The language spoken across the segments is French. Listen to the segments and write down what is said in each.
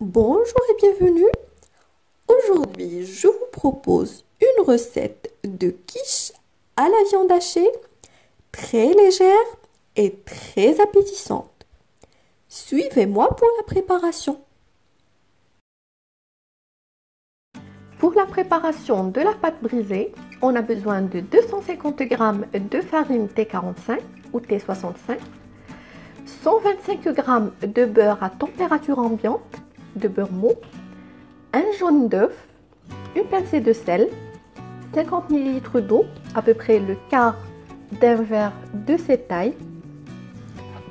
Bonjour et bienvenue. Aujourd'hui, je vous propose une recette de quiche à la viande hachée, très légère et très appétissante. Suivez-moi pour la préparation. Pour la préparation de la pâte brisée, on a besoin de 250 g de farine T45 ou T65, 125 g de beurre à température ambiante, de beurre mou, un jaune d'œuf, une pincée de sel, 50 ml d'eau, à peu près le quart d'un verre de cette taille.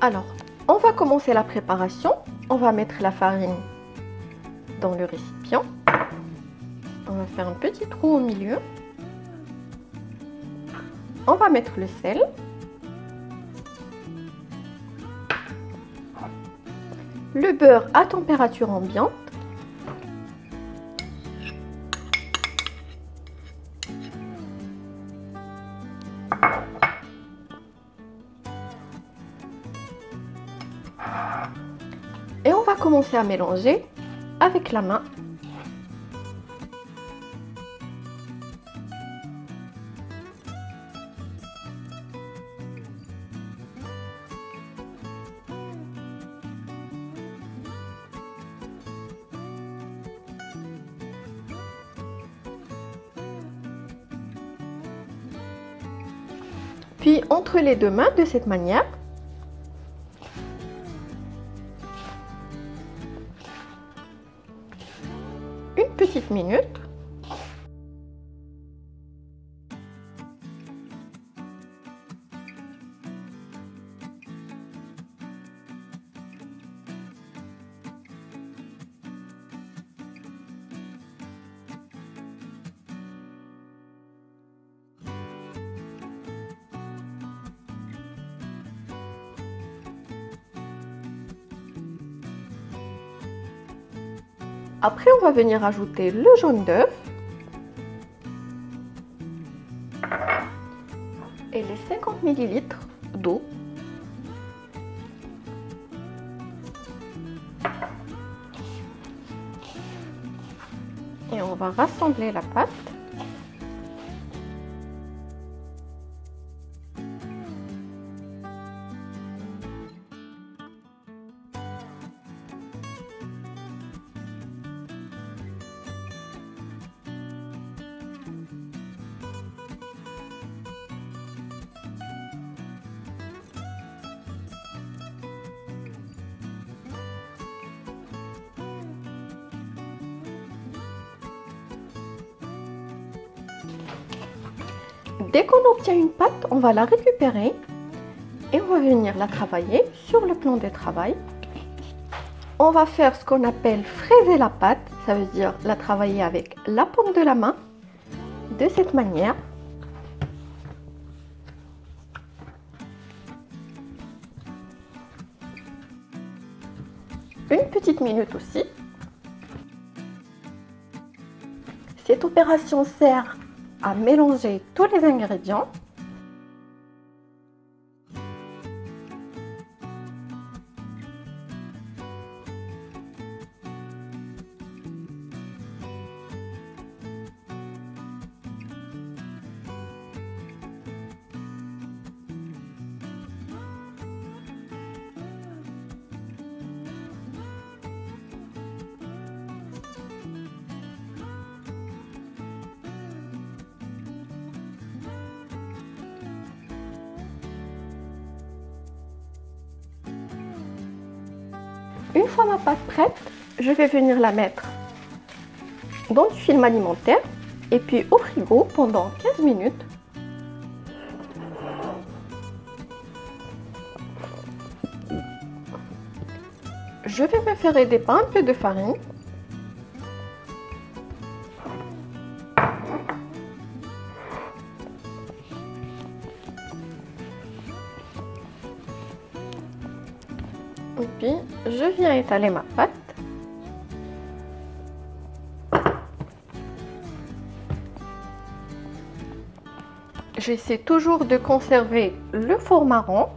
Alors, on va commencer la préparation. On va mettre la farine dans le récipient. On va faire un petit trou au milieu. On va mettre le sel. Le beurre à température ambiante. Et on va commencer à mélanger avec la main. Puis entre les deux mains de cette manière. Une petite minute. Après, on va venir ajouter le jaune d'œuf et les 50 ml d'eau. Et on va rassembler la pâte. Dès qu'on obtient une pâte, on va la récupérer et on va venir la travailler sur le plan de travail. On va faire ce qu'on appelle fraiser la pâte, ça veut dire la travailler avec la paume de la main, de cette manière. Une petite minute aussi. Cette opération sert à mélanger tous les ingrédients. Une fois ma pâte prête, je vais venir la mettre dans du film alimentaire et puis au frigo pendant 15 minutes. Je vais me faire aider par un peu de farine. Et puis, je viens étaler ma pâte. J'essaie toujours de conserver le format rond.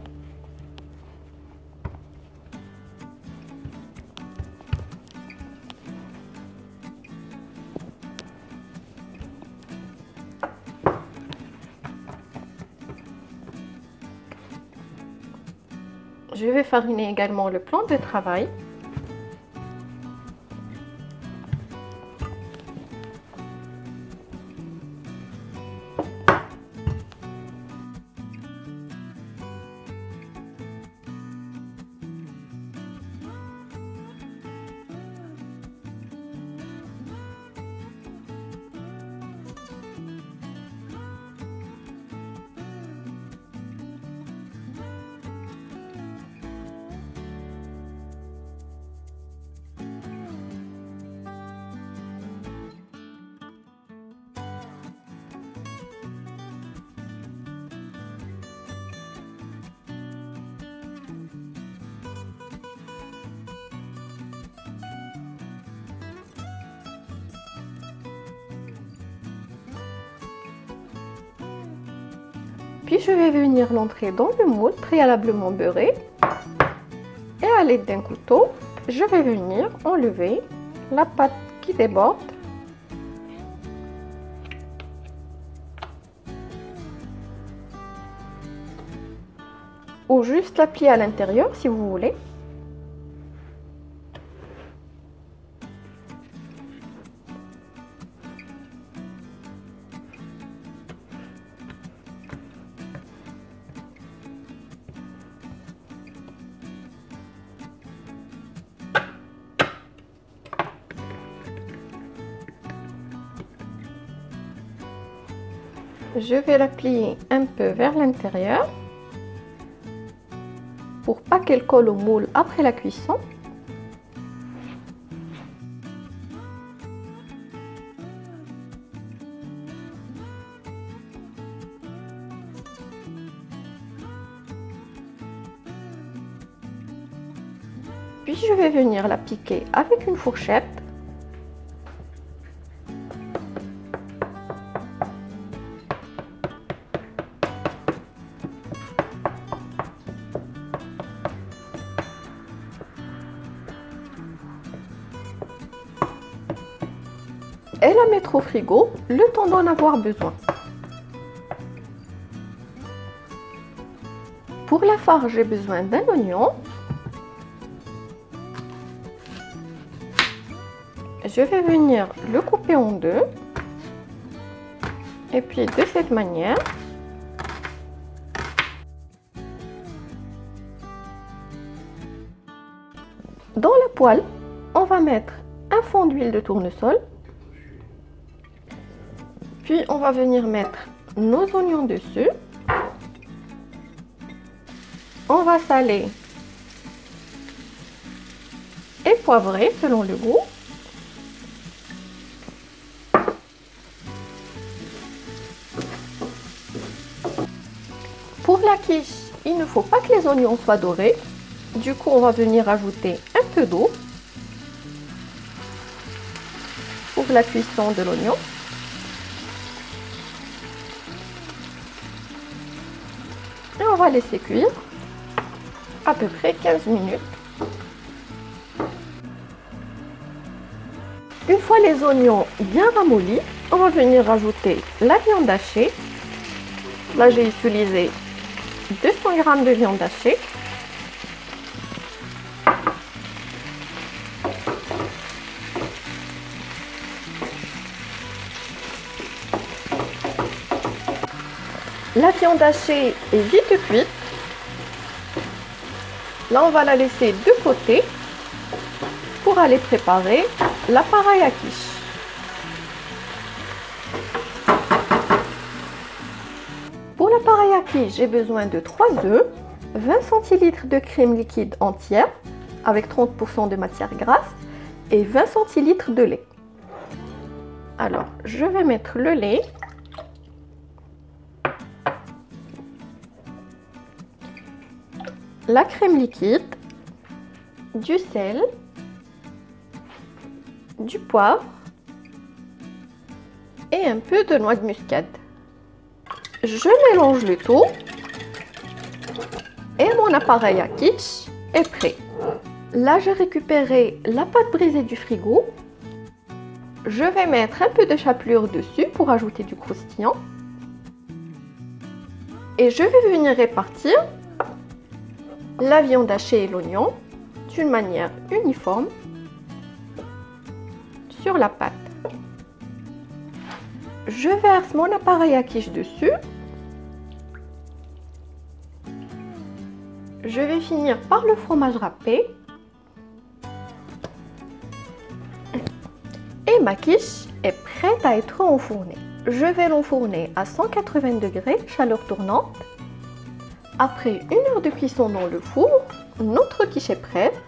Je vais fariner également le plan de travail. Puis je vais venir l'entrer dans le moule préalablement beurré et à l'aide d'un couteau, je vais venir enlever la pâte qui déborde. Ou juste la plier à l'intérieur si vous voulez. Je vais la plier un peu vers l'intérieur pour pas qu'elle colle au moule après la cuisson. Puis je vais venir la piquer avec une fourchette. Et la mettre au frigo le temps d'en avoir besoin. Pour la farce, j'ai besoin d'un oignon. Je vais venir le couper en deux. Et puis de cette manière. Dans la poêle, on va mettre un fond d'huile de tournesol. Puis on va venir mettre nos oignons dessus. On va saler et poivrer selon le goût. Pour la quiche, il ne faut pas que les oignons soient dorés. Du coup, on va venir ajouter un peu d'eau pour la cuisson de l'oignon. Et on va laisser cuire à peu près 15 minutes. Une fois les oignons bien ramollis, on va venir rajouter la viande hachée. Là, j'ai utilisé 200 g de viande hachée. La viande hachée est vite cuite. Là, on va la laisser de côté pour aller préparer l'appareil à quiche. Pour l'appareil à quiche, j'ai besoin de 3 œufs, 20 centilitres de crème liquide entière avec 30% de matière grasse et 20 centilitres de lait. Alors, je vais mettre le lait. La crème liquide, du sel, du poivre et un peu de noix de muscade. Je mélange le tout et mon appareil à quiche est prêt. Là, j'ai récupéré la pâte brisée du frigo. Je vais mettre un peu de chapelure dessus pour ajouter du croustillant. Et je vais venir répartir la viande hachée et l'oignon d'une manière uniforme sur la pâte. Je verse mon appareil à quiche dessus. Je vais finir par le fromage râpé. Et ma quiche est prête à être enfournée. Je vais l'enfourner à 180 degrés, chaleur tournante. Après 1 heure de cuisson dans le four, notre quiche est prête.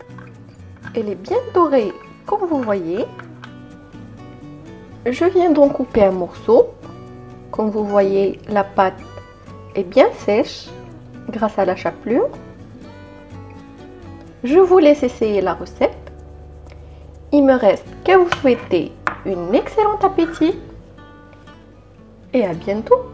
Elle est bien dorée, comme vous voyez. Je viens d'en couper un morceau. Comme vous voyez, la pâte est bien sèche grâce à la chapelure. Je vous laisse essayer la recette. Il me reste qu'à vous souhaiter un excellent appétit et à bientôt.